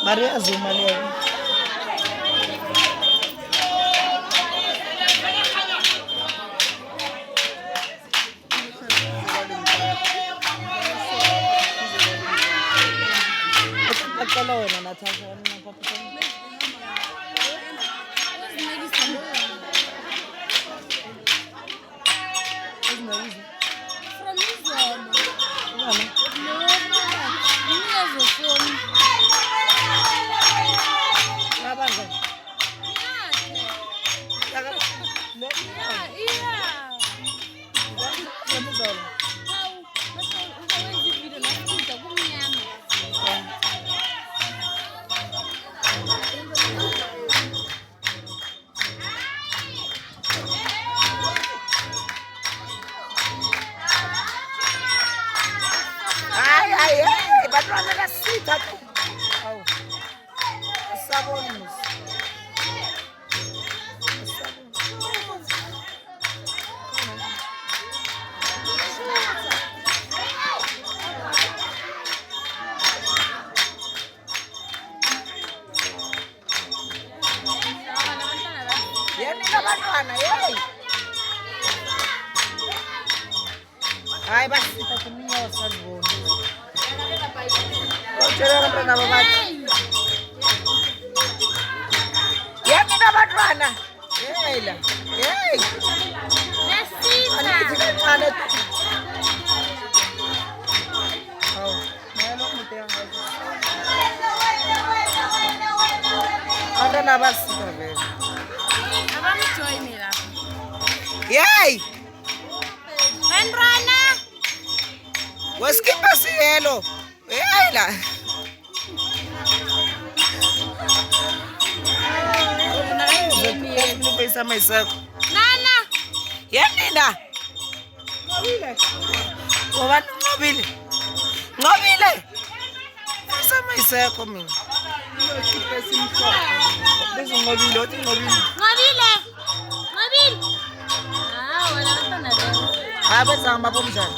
Maria Zuma leyo. Acala wena Natasha wena papa. From Israel. Bantwana lasitha tu. Awu. Asabona. Yeni nabantwana hey. Hayi basitha kuminyawo sazibona. Yeni nabantwana hey la hey abantwana basitha vele Abamjoyini lapha. yey Bantwana. weskipa siyelo hey la Pesa maisako. Nana. Yanina. Ngobile. Ngoba ngobile. Ngobile. Pesa maisako mina. Bese ngobile, othi ngobile. Ngobile. Ngobile. Ah, wena bantwana labo. Abenza ngabapho njani?